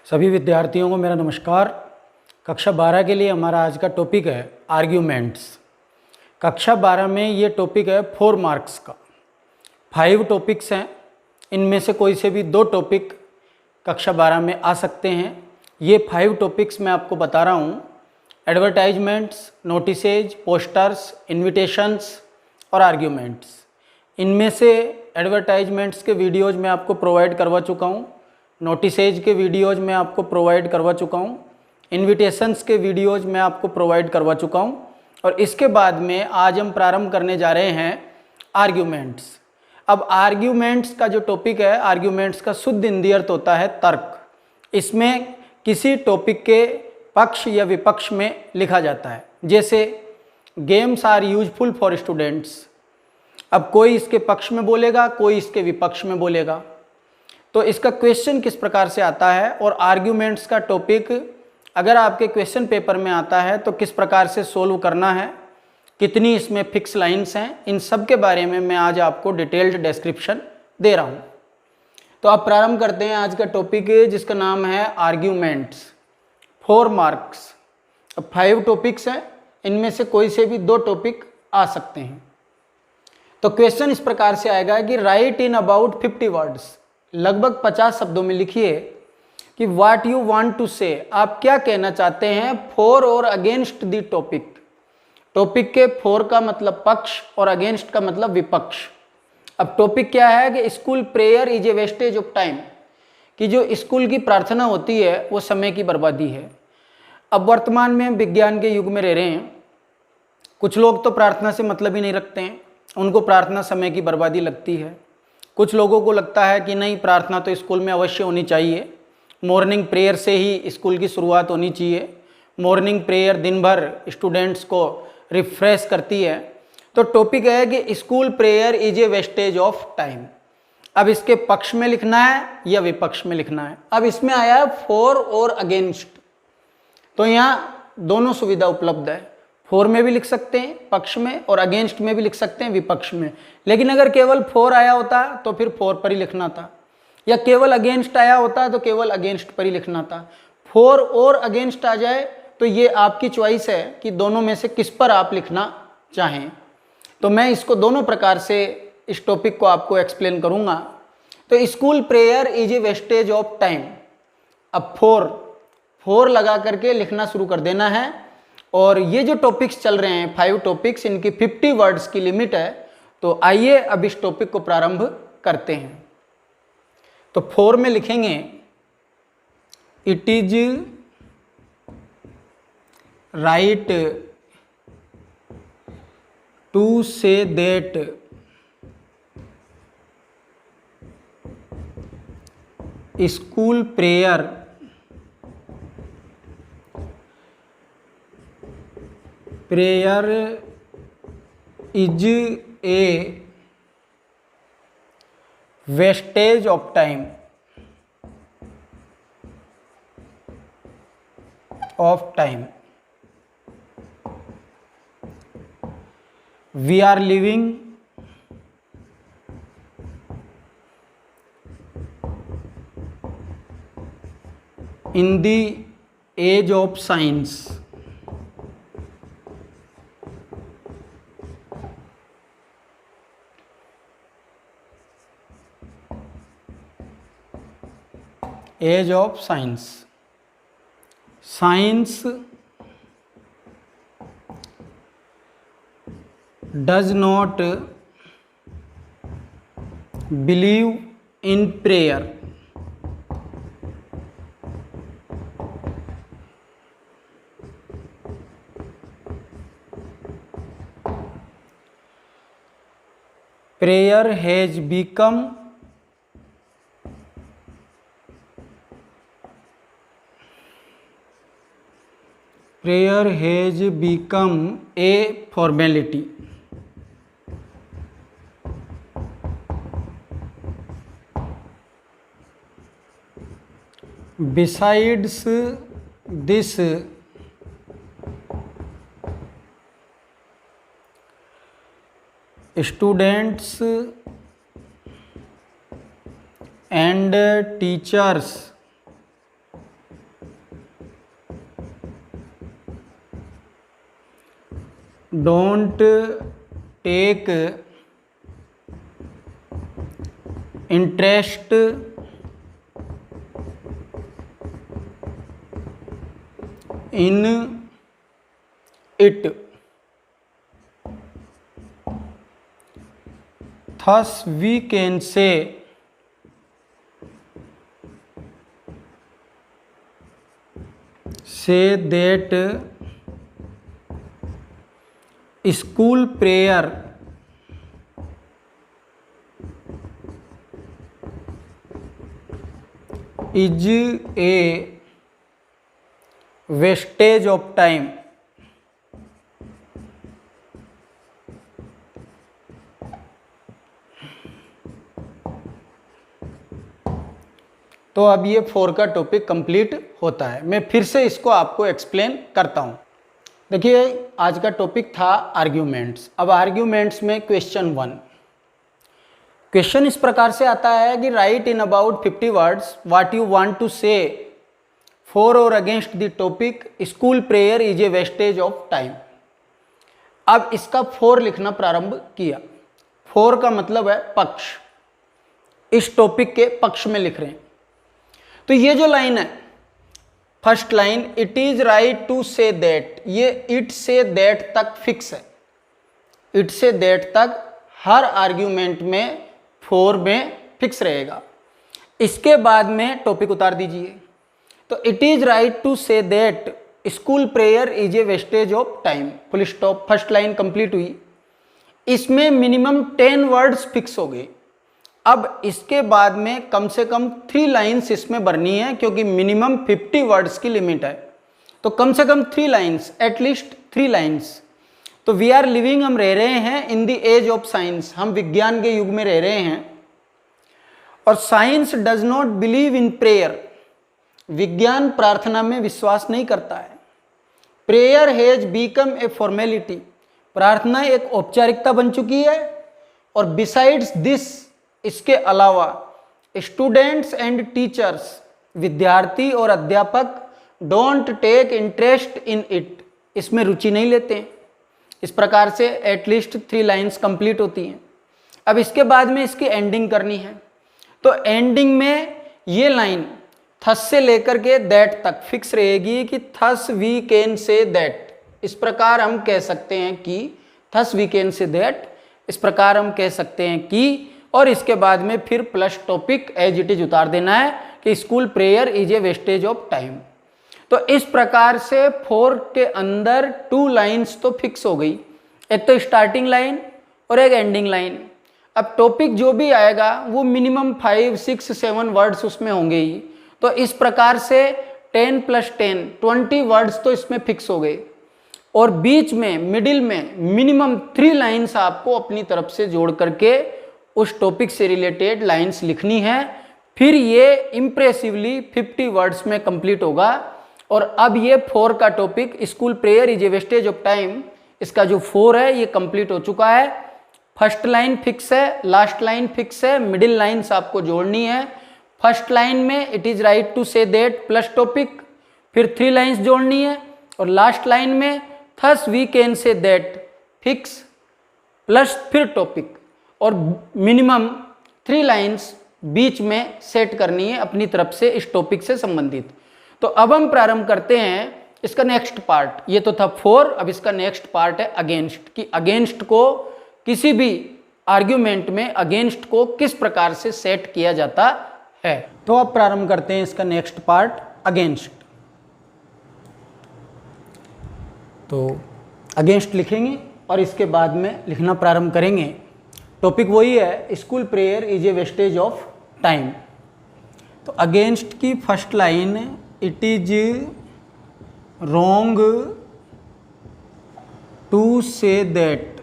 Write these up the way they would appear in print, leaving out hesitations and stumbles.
सभी विद्यार्थियों को मेरा नमस्कार। कक्षा 12 के लिए हमारा आज का टॉपिक है आर्ग्यूमेंट्स। कक्षा 12 में ये टॉपिक है 4 मार्क्स का। 5 टॉपिक्स हैं, इनमें से कोई से भी 2 टॉपिक कक्षा 12 में आ सकते हैं। ये 5 टॉपिक्स मैं आपको बता रहा हूँ: एडवर्टाइजमेंट्स, नोटिसेज, पोस्टर्स, इन्विटेशंस और आर्ग्यूमेंट्स। इनमें से एडवर्टाइजमेंट्स के वीडियोज़ मैं आपको प्रोवाइड करवा चुका हूँ, नोटिसेज के वीडियोज़ मैं आपको प्रोवाइड करवा चुका हूँ, इन्विटेशंस के वीडियोज़ मैं आपको प्रोवाइड करवा चुका हूँ। और इसके बाद में आज हम प्रारंभ करने जा रहे हैं आर्ग्यूमेंट्स। अब आर्ग्यूमेंट्स का जो टॉपिक है, आर्ग्यूमेंट्स का शुद्ध हिंदी अर्थ होता है तर्क। इसमें किसी टॉपिक के पक्ष या विपक्ष में लिखा जाता है। जैसे games are useful for students, अब कोई इसके पक्ष में बोलेगा, कोई इसके विपक्ष में बोलेगा। तो इसका क्वेश्चन किस प्रकार से आता है और आर्ग्यूमेंट्स का टॉपिक अगर आपके क्वेश्चन पेपर में आता है तो किस प्रकार से सोल्व करना है, कितनी इसमें फिक्स लाइंस हैं, इन सब के बारे में मैं आज आपको डिटेल्ड डिस्क्रिप्शन दे रहा हूँ। तो आप प्रारंभ करते हैं आज का टॉपिक, जिसका नाम है आर्ग्यूमेंट्स। 4 मार्क्स। अब 5 टॉपिक्स हैं, इनमें से कोई से भी 2 टॉपिक आ सकते हैं। तो क्वेश्चन इस प्रकार से आएगा कि राइट इन अबाउट 50 वर्ड्स, लगभग 50 शब्दों में लिखिए कि व्हाट यू वांट टू से, आप क्या कहना चाहते हैं फॉर और अगेंस्ट द टॉपिक। टॉपिक के फॉर का मतलब पक्ष और अगेंस्ट का मतलब विपक्ष। अब टॉपिक क्या है कि school prayer is a wastage of time, कि जो स्कूल की प्रार्थना होती है वो समय की बर्बादी है। अब वर्तमान में हम विज्ञान के युग में रह रहे हैं। कुछ लोग तो प्रार्थना से मतलब ही नहीं रखते हैं, उनको प्रार्थना समय की बर्बादी लगती है। कुछ लोगों को लगता है कि नहीं, प्रार्थना तो स्कूल में अवश्य होनी चाहिए, मॉर्निंग प्रेयर से ही स्कूल की शुरुआत होनी चाहिए। मॉर्निंग प्रेयर दिन भर स्टूडेंट्स को रिफ्रेश करती है। तो टॉपिक है कि school prayer is a wastage of time. अब इसके पक्ष में लिखना है या विपक्ष में लिखना है। अब इसमें आया है फॉर और अगेंस्ट, तो यहाँ दोनों सुविधा उपलब्ध है। फॉर में भी लिख सकते हैं पक्ष में, और अगेंस्ट में भी लिख सकते हैं विपक्ष में। लेकिन अगर केवल फॉर आया होता तो फिर फॉर पर ही लिखना था, या केवल अगेंस्ट आया होता तो केवल अगेंस्ट पर ही लिखना था। फॉर और अगेंस्ट आ जाए तो ये आपकी चॉइस है कि दोनों में से किस पर आप लिखना चाहें। तो मैं इसको दोनों प्रकार से इस टॉपिक को आपको एक्सप्लेन करूंगा। तो school prayer is a wastage of time. अब फॉर लगा करके लिखना शुरू कर देना है। और ये जो टॉपिक्स चल रहे हैं 5 टॉपिक्स, इनकी 50 वर्ड्स की लिमिट है। तो आइए अब इस टॉपिक को प्रारंभ करते हैं। तो 4 में लिखेंगे it is right to say that school prayer is a wastage of time we are living in the age of science. Age of science. Science does not believe in prayer. Prayer has become a formality. Besides this, students and teachers don't take interest in it, thus we can say that school prayer is a wastage of time. तो अब ये 4 का topic complete होता है। मैं फिर से इसको आपको एक्सप्लेन करता हूँ। देखिए, आज का टॉपिक था आर्ग्यूमेंट्स। अब आर्ग्यूमेंट्स में क्वेश्चन 1, क्वेश्चन इस प्रकार से आता है कि write in about 50 words what you want to say for और against the topic school prayer is a wastage of time. अब इसका फॉर लिखना प्रारंभ किया। फॉर का मतलब है पक्ष, इस टॉपिक के पक्ष में लिख रहे हैं। तो ये जो लाइन है, first line, it is right to say that, ये इट से दैट तक फिक्स है। इट से दैट तक हर आर्ग्यूमेंट में फोर में फिक्स रहेगा। इसके बाद में टॉपिक उतार दीजिए। तो it is right to say that school prayer is a wastage of time, full stop. First line complete हुई। इसमें मिनिमम 10 वर्ड्स फिक्स हो गए। अब इसके बाद में कम से कम 3 लाइन्स इसमें भरनी है, क्योंकि मिनिमम 50 वर्ड्स की लिमिट है। तो कम से कम 3 लाइन्स, एटलीस्ट 3 लाइन्स। तो वी आर लिविंग, हम रह रहे हैं in the age of science, हम विज्ञान के युग में रह रहे हैं। और science does not believe in prayer, विज्ञान प्रार्थना में विश्वास नहीं करता है। Prayer has become a formality, प्रार्थना एक औपचारिकता बन चुकी है। और बिसाइड्स दिस, इसके अलावा स्टूडेंट्स एंड टीचर्स, विद्यार्थी और अध्यापक don't take interest in it, इसमें रुचि नहीं लेते हैं। इस प्रकार से एटलीस्ट 3 लाइन्स कंप्लीट होती हैं। अब इसके बाद में इसकी एंडिंग करनी है। तो एंडिंग में ये लाइन थस से लेकर के दैट तक फिक्स रहेगी कि thus we can say that, इस प्रकार हम कह सकते हैं कि thus we can say that, इस प्रकार हम कह सकते हैं कि, और इसके बाद में फिर plus topic as it is उतार देना है कि school prayer is a wastage of time. तो इस प्रकार से 4 के अंदर 2 लाइन्स तो फिक्स हो गई, एक तो स्टार्टिंग लाइन और एक एंडिंग लाइन। अब टॉपिक जो भी आएगा वो मिनिमम 5, 6, 7 वर्ड्स उसमें होंगे ही। तो इस प्रकार से 10 + 10 20 वर्ड्स तो इसमें फिक्स हो गए। और बीच में मिडिल में मिनिमम 3 लाइन्स आपको अपनी तरफ से जोड़ करके उस टॉपिक से रिलेटेड लाइन्स लिखनी है। फिर ये इम्प्रेसिवली 50 वर्ड्स में कंप्लीट होगा। और अब ये 4 का topic school prayer is a wastage of time, इसका जो 4 है ये कंप्लीट हो चुका है। फर्स्ट लाइन फिक्स है, लास्ट लाइन फिक्स है, मिडिल लाइन्स आपको जोड़नी है। फर्स्ट लाइन में it is right to say that plus topic, फिर 3 लाइन्स जोड़नी है। और लास्ट लाइन में thus we can say that fix plus फिर टॉपिक, और मिनिमम 3 लाइन्स बीच में सेट करनी है अपनी तरफ से इस टॉपिक से संबंधित। तो अब हम प्रारंभ करते हैं इसका नेक्स्ट पार्ट। ये तो था 4, अब इसका नेक्स्ट पार्ट है अगेंस्ट, कि अगेंस्ट को किसी भी आर्ग्यूमेंट में अगेंस्ट को किस प्रकार से सेट किया जाता है। तो अब प्रारंभ करते हैं इसका नेक्स्ट पार्ट, अगेंस्ट। तो अगेंस्ट लिखेंगे और इसके बाद में लिखना प्रारंभ करेंगे। टॉपिक वही है, school prayer is a wastage of time. तो अगेंस्ट की first line, it is wrong to say that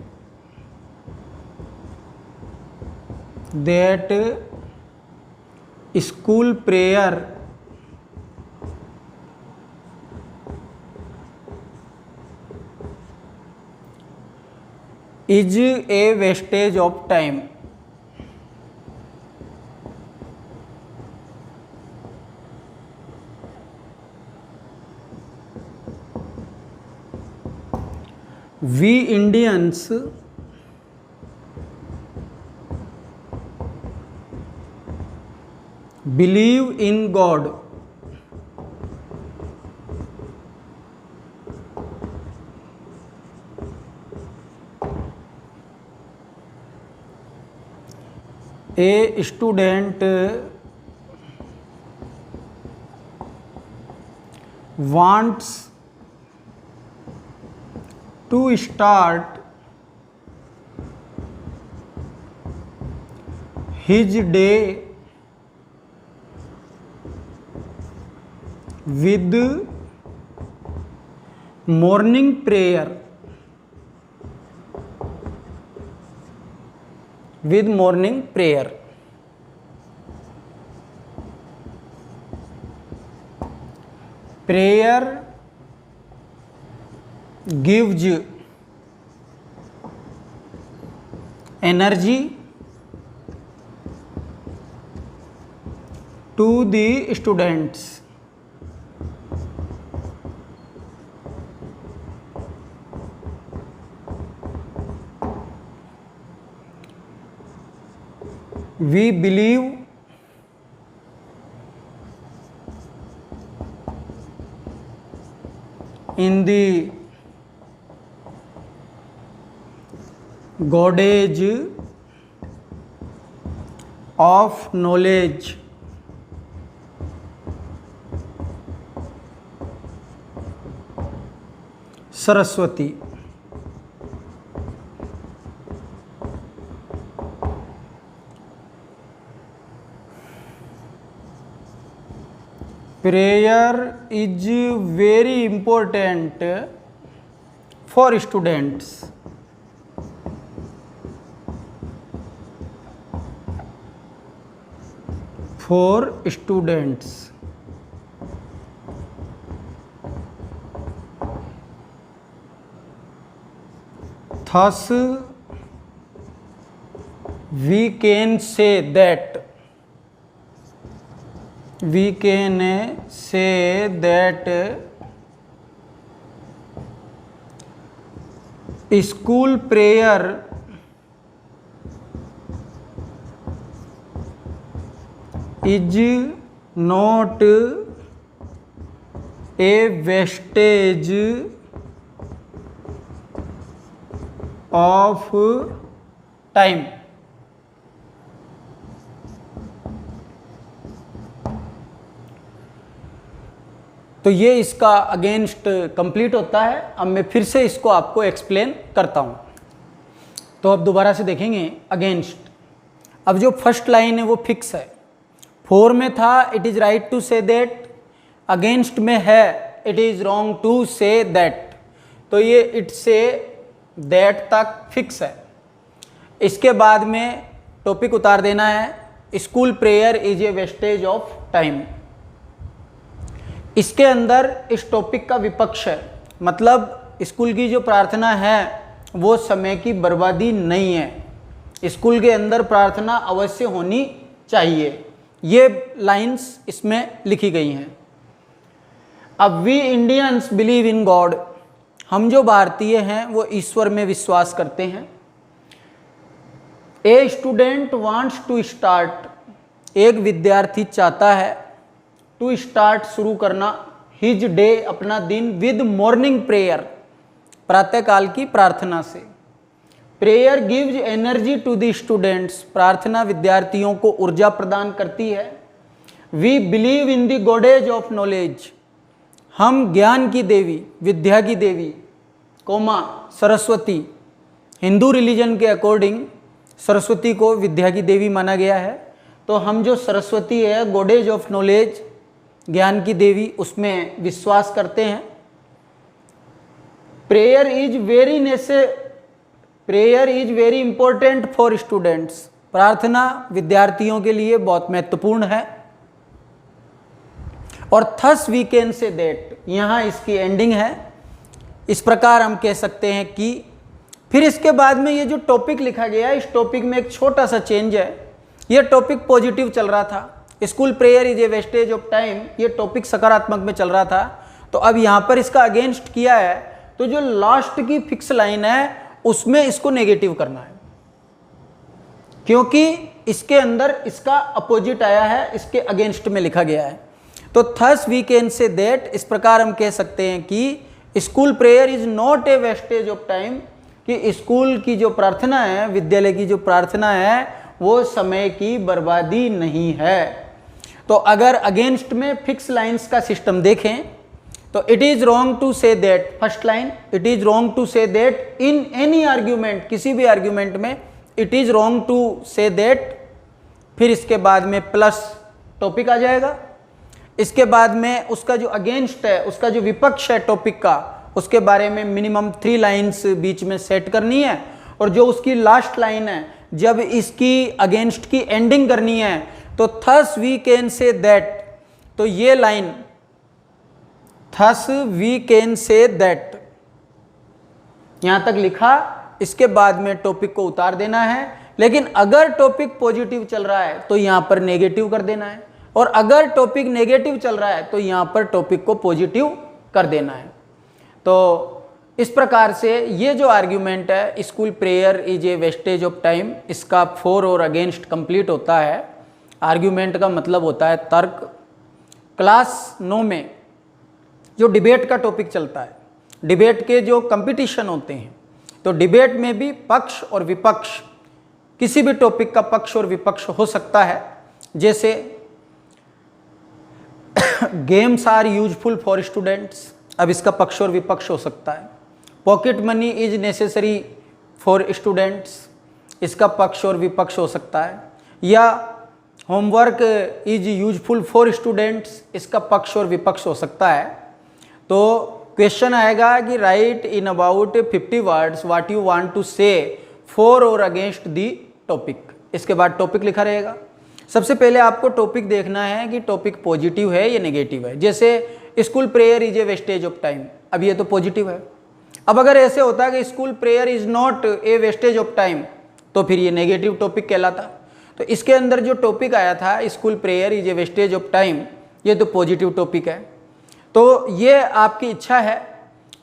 school prayer is a wastage of time. We Indians believe in God. A student wants to start his day with morning prayer. With morning prayer. Prayer gives energy to the students. We believe in the goddess of knowledge. Saraswati. Prayer is very important for students. For students. Thus, we can say that school prayer is not a wastage of time. तो ये इसका against complete होता है। अब मैं फिर से इसको आपको एक्सप्लेन करता हूँ। तो अब दोबारा से देखेंगे अगेंस्ट। अब जो फर्स्ट लाइन है वो फिक्स है। फोर में था it is right to say that, against में है it is wrong to say that. तो ये इट से दैट तक फिक्स है। इसके बाद में टॉपिक उतार देना है school prayer is a wastage of time. इसके अंदर इस टॉपिक का विपक्ष है, मतलब स्कूल की जो प्रार्थना है वो समय की बर्बादी नहीं है। स्कूल के अंदर प्रार्थना अवश्य होनी चाहिए। ये लाइंस इसमें लिखी गई हैं। अब we Indians believe in God, हम जो भारतीय हैं वो ईश्वर में विश्वास करते हैं। A student wants to start, एक विद्यार्थी चाहता है टू स्टार्ट शुरू करना हिज डे अपना दिन विद मॉर्निंग प्रेयर, प्रातःकाल की प्रार्थना से। Prayer gives energy to the students, प्रार्थना विद्यार्थियों को ऊर्जा प्रदान करती है। We believe in the goddess of knowledge, हम ज्ञान की देवी, विद्या की देवी कोमा सरस्वती, हिंदू रिलीजन के अकॉर्डिंग सरस्वती को विद्या की देवी माना गया है। तो हम जो सरस्वती है गॉडेज ऑफ नॉलेज, ज्ञान की देवी, उसमें विश्वास करते हैं। Prayer is very important for students, प्रार्थना विद्यार्थियों के लिए बहुत महत्वपूर्ण है। और thus we can say that, यहाँ इसकी एंडिंग है। इस प्रकार हम कह सकते हैं कि फिर इसके बाद में ये जो टॉपिक लिखा गया है, इस टॉपिक में एक छोटा सा चेंज है। ये टॉपिक पॉजिटिव चल रहा था, school prayer is a wastage of time, ये टॉपिक सकारात्मक में चल रहा था। तो अब यहाँ पर इसका अगेंस्ट किया है तो जो लास्ट की फिक्स लाइन है उसमें इसको नेगेटिव करना है, क्योंकि इसके अंदर इसका अपोजिट आया है, इसके अगेंस्ट में लिखा गया है। तो thus we can say that, इस प्रकार हम कह सकते हैं कि school prayer is not a wastage of time, कि स्कूल की जो प्रार्थना है, विद्यालय की जो प्रार्थना है, वो समय की बर्बादी नहीं है। तो अगर अगेंस्ट में फिक्स लाइंस का सिस्टम देखें तो it is wrong to say that, first line, it is wrong to say that in any argument, किसी भी आर्ग्यूमेंट में it is wrong to say that, फिर इसके बाद में प्लस टॉपिक आ जाएगा, इसके बाद में उसका जो अगेंस्ट है, उसका जो विपक्ष है टॉपिक का, उसके बारे में मिनिमम 3 लाइन्स बीच में सेट करनी है, और जो उसकी लास्ट लाइन है, जब इसकी अगेंस्ट की एंडिंग करनी है, तो thus we can say that, तो ये line thus we can say that यहां तक लिखा, इसके बाद में टॉपिक को उतार देना है। लेकिन अगर टॉपिक पॉजिटिव चल रहा है तो यहां पर नेगेटिव कर देना है, और अगर टॉपिक नेगेटिव चल रहा है तो यहां पर टॉपिक को पॉजिटिव कर देना है। तो इस प्रकार से ये जो आर्ग्यूमेंट है, school prayer is a wastage of time, इसका फॉर और अगेंस्ट कंप्लीट होता है। आर्ग्यूमेंट का मतलब होता है तर्क। क्लास 9 में जो डिबेट का टॉपिक चलता है, डिबेट के जो कंपटीशन होते हैं, तो डिबेट में भी पक्ष और विपक्ष, किसी भी टॉपिक का पक्ष और विपक्ष हो सकता है। जैसे games are useful for students, अब इसका पक्ष और विपक्ष हो सकता है। Pocket money is necessary for students, इसका पक्ष और विपक्ष हो सकता है। या homework is useful for students, इसका पक्ष और विपक्ष हो सकता है। तो क्वेश्चन आएगा कि write in about 50 words what you want to say for और अगेंस्ट दी टॉपिक, इसके बाद टॉपिक लिखा रहेगा। सबसे पहले आपको टॉपिक देखना है कि टॉपिक पॉजिटिव है या नेगेटिव है। जैसे school prayer is a wastage of time, अब ये तो पॉजिटिव है। अब अगर ऐसे होता कि school prayer is not a wastage of time, तो फिर ये नेगेटिव टॉपिक कहलाता। तो इसके अंदर जो टॉपिक आया था school prayer is a wastage of time, ये तो पॉजिटिव टॉपिक है। तो ये आपकी इच्छा है,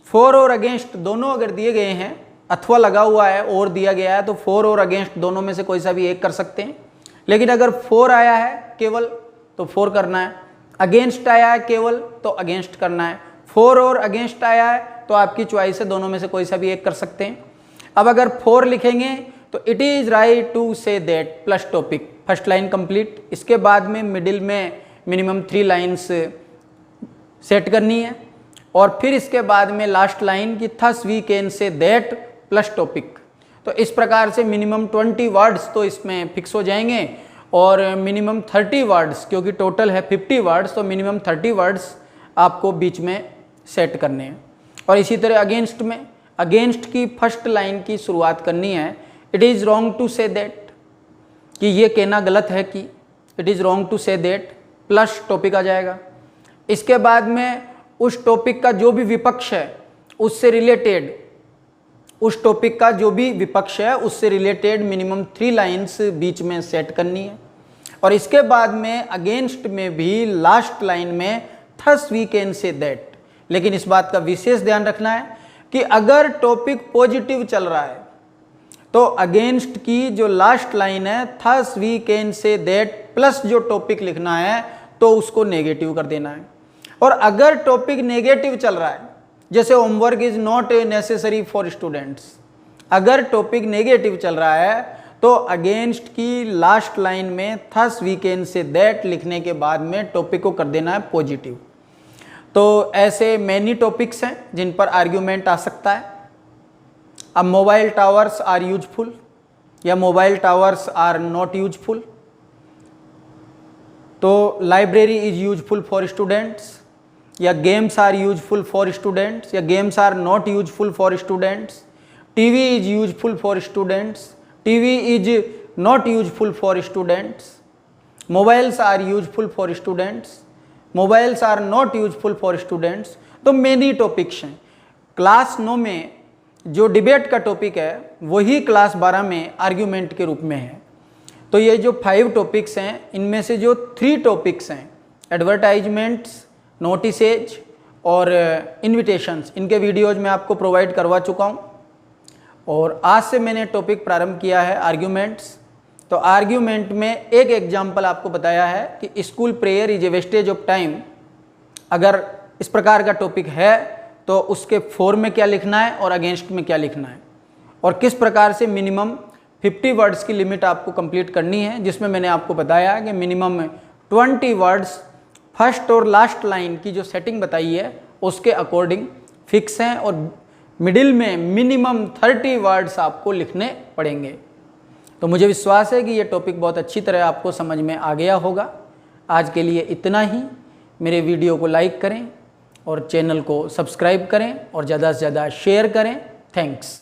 फॉर और अगेंस्ट दोनों अगर दिए गए हैं, अथवा लगा हुआ है और दिया गया है, तो फॉर और अगेंस्ट दोनों में से कोई सा भी एक कर सकते हैं। लेकिन अगर फॉर आया है केवल तो फॉर करना है, अगेंस्ट आया है केवल तो अगेंस्ट करना है। फॉर और अगेंस्ट आया है तो आपकी चॉइस है, दोनों में से कोई सा भी एक कर सकते हैं। अब अगर फॉर लिखेंगे तो it is right to say that plus topic, first line complete, इसके बाद में मिडिल में मिनिमम 3 लाइन्स सेट करनी है, और फिर इसके बाद में लास्ट लाइन की thus we can say that plus topic. तो इस प्रकार से मिनिमम 20 वर्ड्स तो इसमें फिक्स हो जाएंगे, और मिनिमम 30 वर्ड्स, क्योंकि टोटल है 50 वर्ड्स, तो मिनिमम 30 वर्ड्स आपको बीच में सेट करने हैं। और इसी तरह अगेंस्ट में, अगेंस्ट की फर्स्ट लाइन की शुरुआत करनी है, it is wrong to say that, कि ये कहना गलत है कि it is wrong to say that, plus topic आ जाएगा। इसके बाद में उस टॉपिक का जो भी विपक्ष है उससे रिलेटेड, उस टॉपिक का जो भी विपक्ष है उससे रिलेटेड मिनिमम 3 लाइन्स बीच में सेट करनी है। और इसके बाद में अगेंस्ट में भी लास्ट लाइन में thus we can say that. लेकिन इस बात का विशेष ध्यान रखना है कि अगर टॉपिक पॉजिटिव चल रहा है तो अगेंस्ट की जो लास्ट लाइन है thus we can say that plus जो टॉपिक लिखना है तो उसको नेगेटिव कर देना है। और अगर टॉपिक नेगेटिव चल रहा है, जैसे homework is not a necessary for students, अगर टॉपिक नेगेटिव चल रहा है तो अगेंस्ट की लास्ट लाइन में thus we can say that लिखने के बाद में टॉपिक को कर देना है पॉजिटिव। तो ऐसे मैनी टॉपिक्स हैं जिन पर आर्ग्यूमेंट आ सकता है। अब मोबाइल टावर्स आर यूजफुल या mobile towers are not useful, तो library is useful for students, या games are useful for students, या games are not useful for students. TV is useful for students, TV is not useful for students. Mobiles are useful for students, mobiles are not useful for students. तो many topics हैं। Class 9 में जो debate का topic है वही class 12 में argument के रूप में है। तो ये जो 5 टॉपिक्स हैं, इनमें से जो 3 टॉपिक्स हैं, एडवर्टाइजमेंट्स, नोटिसेज और इन्विटेशंस, इनके वीडियोज़ मैं आपको प्रोवाइड करवा चुका हूँ। और आज से मैंने टॉपिक प्रारंभ किया है आर्ग्यूमेंट्स। तो आर्ग्यूमेंट में एक एग्जाम्पल आपको बताया है कि school prayer is a wastage of time. अगर इस प्रकार का टॉपिक है तो उसके फॉर में क्या लिखना है और अगेंस्ट में क्या लिखना है, और किस प्रकार से मिनिमम 50 वर्ड्स की लिमिट आपको कंप्लीट करनी है, जिसमें मैंने आपको बताया कि मिनिमम 20 वर्ड्स फर्स्ट और लास्ट लाइन की जो सेटिंग बताई है उसके अकॉर्डिंग फिक्स हैं, और मिडिल में मिनिमम 30 वर्ड्स आपको लिखने पड़ेंगे। तो मुझे विश्वास है कि ये टॉपिक बहुत अच्छी तरह आपको समझ में आ गया होगा। आज के लिए इतना ही। मेरे वीडियो को लाइक करें और चैनल को सब्सक्राइब करें और ज़्यादा से ज़्यादा शेयर करें। थैंक्स।